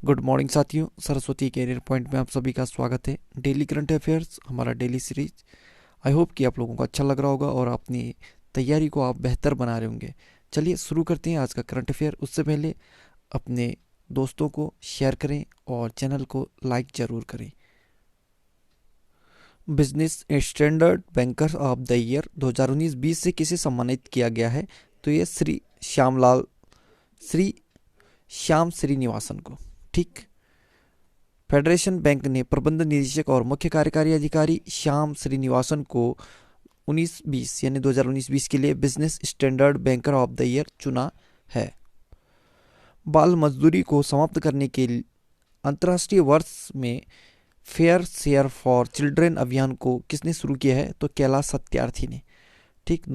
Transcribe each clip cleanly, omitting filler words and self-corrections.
Good morning साथियों, Saraswati career point में आप सभी का स्वागत है। डेली करंट अफेयर्स हमारा डेली सीरीज। आई होप कि आप लोगों को अच्छा लग रहा होगा और अपनी तैयारी को आप बेहतर बना रहे होंगे। चलिए शुरू करते हैं आज का करंट अफेयर। उससे पहले अपने दोस्तों को शेयर करें और चैनल को लाइक ज़रूर करें। Business standard banker of the year 2019-20 से किसे सम्मानित किया गया है? तो ये श्री श्याम श्रीनिवासन को। ठीक। फेडरेशन बैंक ने प्रबंध निदेशक और मुख्य कार्यकारी अधिकारी श्याम श्रीनिवासन को 19-20 यानी 2019-20 के लिए business standard banker of the year चुना है। बाल मजदूरी को समाप्त करने के अंतर्राष्ट्रीय वर्ष में फेयर शेयर फॉर चिल्ड्रन अभियान को किसने शुरू किया है? तो कैलाश सत्यार्थी ने। ठीक।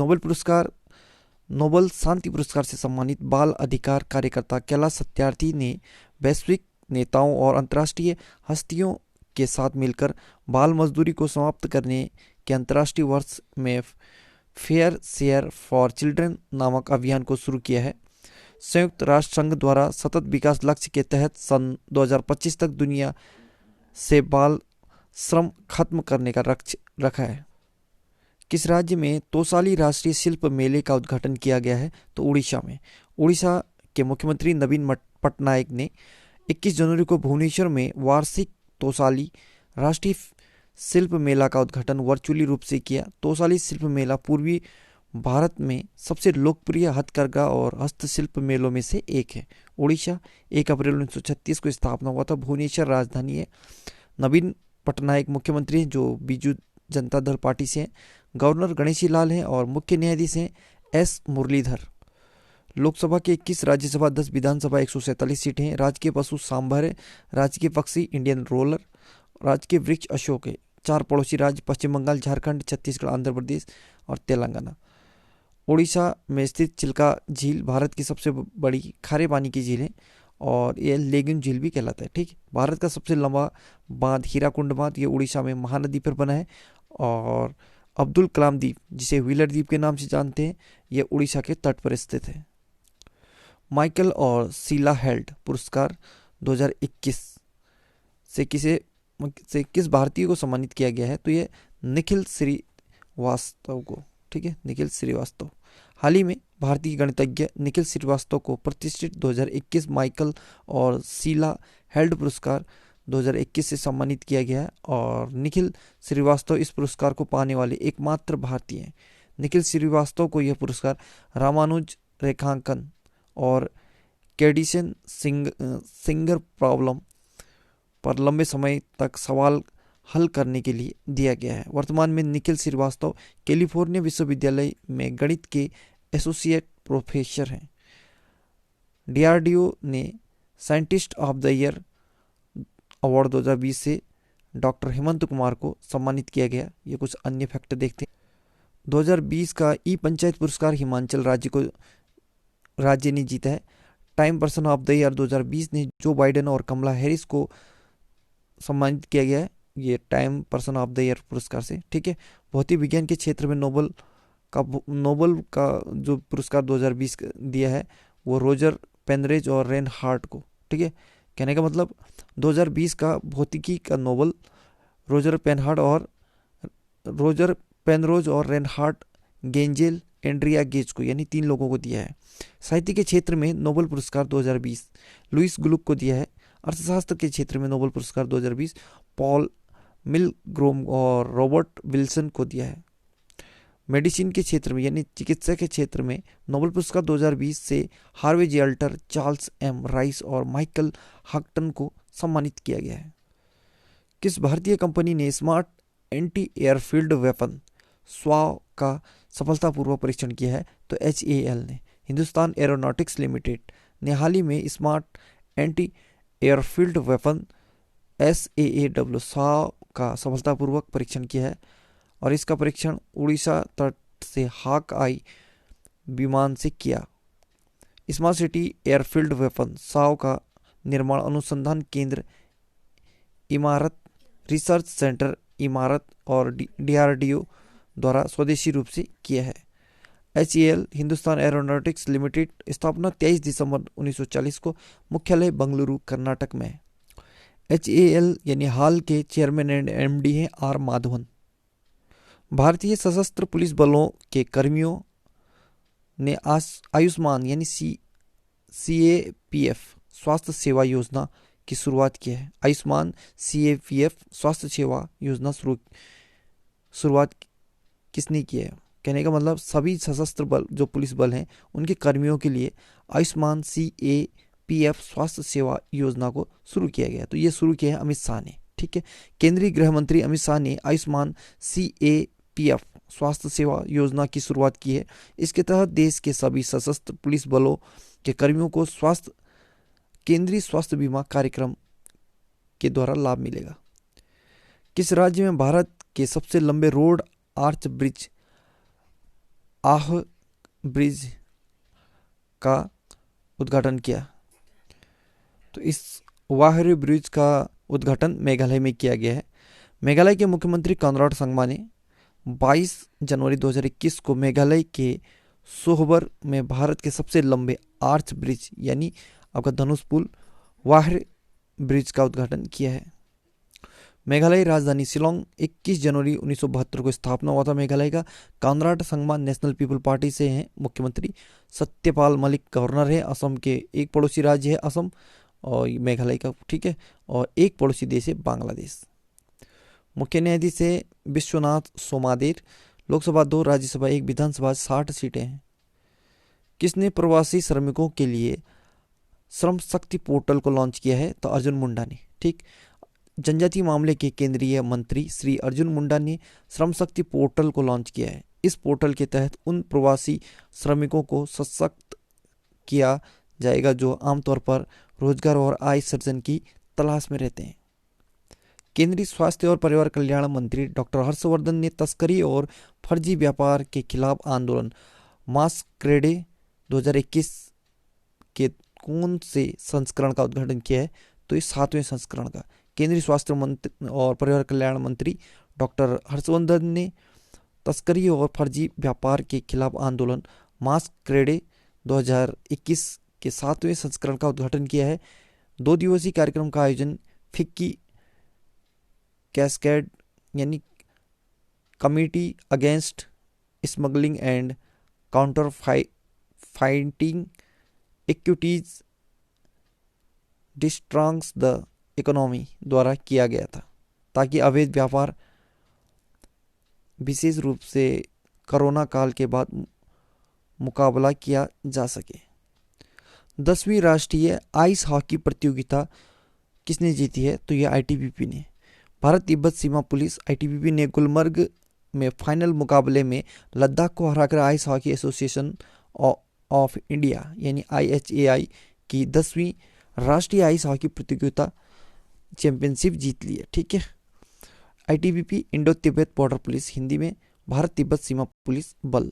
नोबल शांति पुरस्कार से सम्मानित बाल अधिकार कार्यकर्ता कैलाश सत्यार्थी ने वैश्विक नेताओं और अंतर्राष्ट्रीय हस्तियों के साथ मिलकर बाल मजदूरी को समाप्त करने के अंतर्राष्ट्रीय वर्ष में फेयर शेयर फॉर चिल्ड्रन नामक अभियान को शुरू किया है। संयुक्त राष्ट्र संघ द्वारा सतत विकास लक्ष्य के तहत सन 2025 तक दुनिया से बाल श्रम खत्म करने का लक्ष्य रखा है। किस राज्य में तोसाली राष्ट्रीय शिल्प मेले का उद्घाटन किया गया है? तो उड़ीसा में। उड़ीसा के मुख्यमंत्री नवीन पटनायक ने 21 जनवरी को भुवनेश्वर में वार्षिक तोसाली राष्ट्रीय शिल्प मेला का उद्घाटन वर्चुअली रूप से किया। तोसाली शिल्प मेला पूर्वी भारत में सबसे लोकप्रिय हथकरघा और हस्तशिल्प मेलों में से एक है। उड़ीसा 1 अप्रैल 1936 को स्थापना हुआ था। भुवनेश्वर राजधानी है। नवीन पटनायक मुख्यमंत्री हैं जो बीजू जनता दल पार्टी से हैं। गवर्नर गणेशी लाल हैं और मुख्य न्यायाधीश हैं एस मुरलीधर। लोकसभा के 21, राज्यसभा 10, विधानसभा 147 सीटें हैं। राज्य के पशु सांभर है। राज्य के पक्षी इंडियन रोलर। राज्य के वृक्ष अशोक है। 4 पड़ोसी राज्य पश्चिम बंगाल, झारखंड, छत्तीसगढ़, आंध्र प्रदेश और तेलंगाना। उड़ीसा में स्थित चिल्का झील भारत की सबसे बड़ी खारे पानी की झील है और ये लेगुन झील भी कहलाता है। ठीक। भारत का सबसे लंबा बांध हीराकुंड बांध ये उड़ीसा में महानदी पर बना है। और अब्दुल कलाम द्वीप, जिसे व्हीलर द्वीप के नाम से जानते हैं, ये उड़ीसा के तट पर स्थित है। माइकल और शीला हेल्ड पुरस्कार 2021 से किस भारतीय को सम्मानित किया गया है? तो ये निखिल श्रीवास्तव को। ठीक है, निखिल श्रीवास्तव। हाल ही में भारतीय गणितज्ञ निखिल श्रीवास्तव को प्रतिष्ठित 2021 माइकल और शीला हेल्ड पुरस्कार 2021 से सम्मानित किया गया है और निखिल श्रीवास्तव इस पुरस्कार को पाने वाले एकमात्र भारतीय हैं। निखिल श्रीवास्तव को यह पुरस्कार रामानुज रेखांकन और कैडिसन सिंगर प्रॉब्लम पर लंबे समय तक सवाल हल करने के लिए दिया गया है। वर्तमान में निखिल श्रीवास्तव कैलिफोर्निया विश्वविद्यालय में गणित के एसोसिएट प्रोफेसर हैं। डीआरडीओ ने scientist of the year award 2020 से डॉक्टर हेमंत कुमार को सम्मानित किया गया। ये कुछ अन्य फैक्ट देखते हैं। 2020 का ई पंचायत पुरस्कार हिमाचल राज्य ने जीता है। Time person of the year 2020 ने जो बाइडेन और कमला हैरिस को सम्मानित किया गया है, ये time person of the year पुरस्कार से। ठीक है। भौतिक विज्ञान के क्षेत्र में नोबल का जो पुरस्कार 2020 दिया है वो रोजर पेनरेज और रेन हार्ट को। ठीक है। कहने का मतलब 2020 का भौतिकी का नोबल रोजर पेनरोज और रेनहार्ट गेंजेल एंड्रिया गेज को, यानी 3 लोगों को दिया है। साहित्य के क्षेत्र में नोबेल पुरस्कार 2020 लुइस ग्लुक को दिया है। अर्थशास्त्र के क्षेत्र में नोबेल पुरस्कार 2020 पॉल मिलग्रोम और रॉबर्ट विल्सन को दिया है। मेडिसिन के क्षेत्र में यानी चिकित्सा के क्षेत्र में नोबेल पुरस्कार 2020 से हार्वे जे अल्टर, चार्ल्स एम राइस और माइकल हाक्टन को सम्मानित किया गया है। किस भारतीय कंपनी ने smart anti airfield weapon suave का सफलतापूर्वक परीक्षण किया है? तो HAL ने। हिंदुस्तान एरोनॉटिक्स लिमिटेड ने हाल ही में smart anti airfield weapon SAAW suave का सफलतापूर्वक परीक्षण किया है और इसका परीक्षण उड़ीसा तट से हाक आई विमान से किया। Smart city airfield weapon Sao का निर्माण अनुसंधान केंद्र इमारत, रिसर्च सेंटर इमारत और DRDO द्वारा स्वदेशी रूप से किया है। HAL हिंदुस्तान एरोनॉटिक्स लिमिटेड स्थापना 23 दिसंबर 1940 को, मुख्यालय बंगलुरु कर्नाटक में है। HAL यानी हाल के चेयरमैन एंड MD हैं R माधवन। भारतीय सशस्त्र पुलिस बलों के कर्मियों ने आयुष्मान यानी CAPF स्वास्थ्य सेवा योजना की शुरुआत की है। आयुष्मान CAPF स्वास्थ्य सेवा योजना शुरुआत किसने की है? कहने का मतलब सभी सशस्त्र बल जो पुलिस बल हैं उनके कर्मियों के लिए आयुष्मान CAPF स्वास्थ्य सेवा योजना को शुरू किया गया। तो ये शुरू किया है अमित शाह ने। ठीक है, केंद्रीय गृह मंत्री अमित शाह ने आयुष्मान CAPF स्वास्थ्य सेवा योजना की शुरुआत की है। इसके तहत देश के सभी सशस्त्र पुलिस बलों के कर्मियों को केंद्रीय स्वास्थ्य बीमा कार्यक्रम के द्वारा लाभ मिलेगा। किस राज्य में भारत के सबसे लंबे रोड आर्च ब्रिज आह ब्रिज का उद्घाटन किया? तो इस वाहरे ब्रिज का उद्घाटन मेघालय में किया गया है। मेघालय के मुख्यमंत्री कॉनराड संगमा ने 22 जनवरी 2021 को मेघालय के सोहबर में भारत के सबसे लंबे आर्च ब्रिज यानी आपका धनुष पुल वाहरे ब्रिज का उद्घाटन किया है। मेघालय राजधानी शिलोंग 21 जनवरी 1972 को स्थापना हुआ था मेघालय का। Conrad Sangma national people party से हैं मुख्यमंत्री। सत्यपाल मलिक गवर्नर है। असम के एक पड़ोसी राज्य है असम और मेघालय का। ठीक है, और एक पड़ोसी देश है बांग्लादेश। मुख्य न्यायाधीश है विश्वनाथ सोमादेर। लोकसभा 2, राज्यसभा 1, विधानसभा 60 सीटें हैं। किसने प्रवासी श्रमिकों के लिए श्रम शक्ति पोर्टल को लॉन्च किया है? तो अर्जुन मुंडा ने। ठीक, जनजातीय मामले के केंद्रीय मंत्री श्री अर्जुन मुंडा ने श्रम शक्ति पोर्टल को लॉन्च किया है। इस पोर्टल के तहत उन प्रवासी श्रमिकों को सशक्त किया जाएगा जो आमतौर पर रोजगार और आय सृजन की तलाश में रहते हैं। केंद्रीय स्वास्थ्य और परिवार कल्याण मंत्री डॉक्टर हर्षवर्धन ने तस्करी और फर्जी व्यापार के खिलाफ आंदोलन मास्करेडे 2021 के कौन से संस्करण का उद्घाटन किया है? तो इस 7वें संस्करण का। केंद्रीय स्वास्थ्य मंत्री और परिवार कल्याण मंत्री डॉक्टर हर्षवर्धन ने तस्करी और फर्जी व्यापार के खिलाफ आंदोलन मास्करेडे 2021 के 7वें संस्करण का उद्घाटन किया है। 2 दिवसीय कार्यक्रम का आयोजन फिक्की कैस्केड यानी committee against smuggling and counterfeiting activities destroying the economy द्वारा किया गया था ताकि अवैध व्यापार विशेष रूप से कोरोना काल के बाद मुकाबला किया जा सके। 10वीं राष्ट्रीय आइस हॉकी प्रतियोगिता किसने जीती है? तो यह ITBP ने। भारत तिब्बत सीमा पुलिस ITBP ने गुलमर्ग में फाइनल मुकाबले में लद्दाख को हराकर ice hockey association of India यानी IHAI की 10वीं राष्ट्रीय आइस हॉकी प्रतियोगिता चैंपियनशिप जीत ली है। ठीक है, ITBP Indo Tibet border police Hindi में भारत तिब्बत सीमा पुलिस बल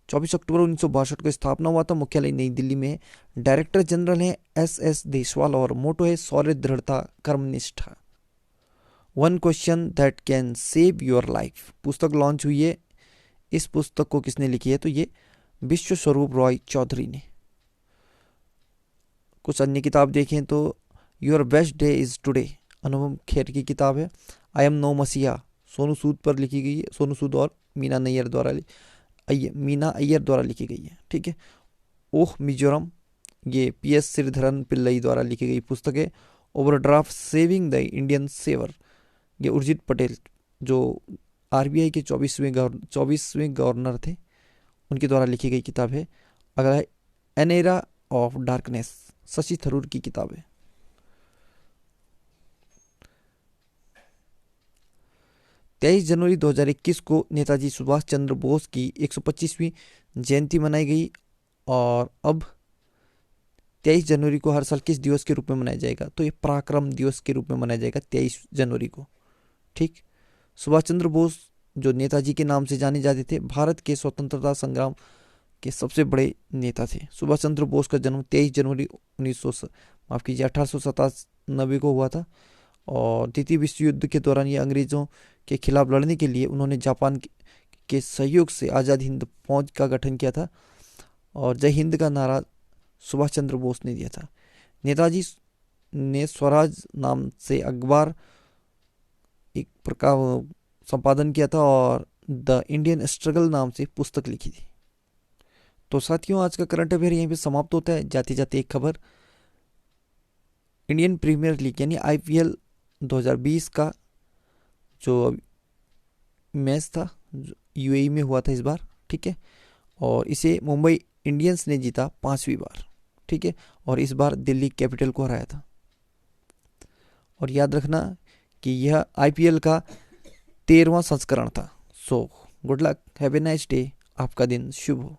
24 अक्टूबर 1962 को स्थापना हुआ था। मुख्यालय नई दिल्ली में है। डायरेक्टर जनरल है SS देशवाल और मोटो है शौर्य दृढ़ता कर्मनिष्ठा। One question that can save your life पुस्तक लॉन्च हुई है। इस पुस्तक को किसने लिखी है? तो ये विश्व स्वरूप रॉय चौधरी ने। कुछ अन्य किताब देखें तो your best day is today Anupam Kher की किताब है। आई एम नो मसीहा सोनू सूद पर लिखी गई है। सोनू सूद और मीना अय्यर द्वारा लिखी गई है। ठीक है, ओह मिजोरम ये PS श्रीधरन पिल्लई द्वारा लिखी गई पुस्तक है। Overdraft saving the Indian saver ये उर्जित पटेल जो RBI के 24वें गवर्नर थे उनके द्वारा लिखी गई किताब है। अगला है an era of darkness Shashi Tharoor की किताब है। तेईस जनवरी 2021 को नेताजी सुभाष चंद्र बोस की 125वीं जयंती मनाई गई और अब 23 जनवरी को हर साल किस दिवस के रूप में मनाया जाएगा? तो ये पराक्रम दिवस के रूप में मनाया जाएगा 23 जनवरी को। ठीक, सुभाष चंद्र बोस जो नेताजी के नाम से जाने जाते थे भारत के स्वतंत्रता संग्राम के सबसे बड़े नेता थे। सुभाष चंद्र बोस का जन्म 23 जनवरी 1897 को हुआ था और द्वितीय विश्व युद्ध के दौरान ये अंग्रेजों के खिलाफ लड़ने के लिए उन्होंने जापान के सहयोग से आज़ाद हिंद फौज का गठन किया था और जय हिंद का नारा सुभाष चंद्र बोस ने दिया था। नेताजी ने स्वराज नाम से अखबार एक प्रकार संपादन किया था और द इंडियन स्ट्रगल नाम से पुस्तक लिखी थी। तो साथियों, आज का करंट अफेयर यहीं पे समाप्त होता है। जाते जाते एक खबर, इंडियन प्रीमियर लीग यानी IPL 2020 का जो मैच था UAE में हुआ था इस बार, ठीक है, और इसे मुंबई इंडियंस ने जीता 5वीं बार, ठीक है, और इस बार दिल्ली कैपिटल को हराया था। और याद रखना कि यह IPL का 13वां संस्करण था। So good luck, have a nice day, आपका दिन शुभ हो।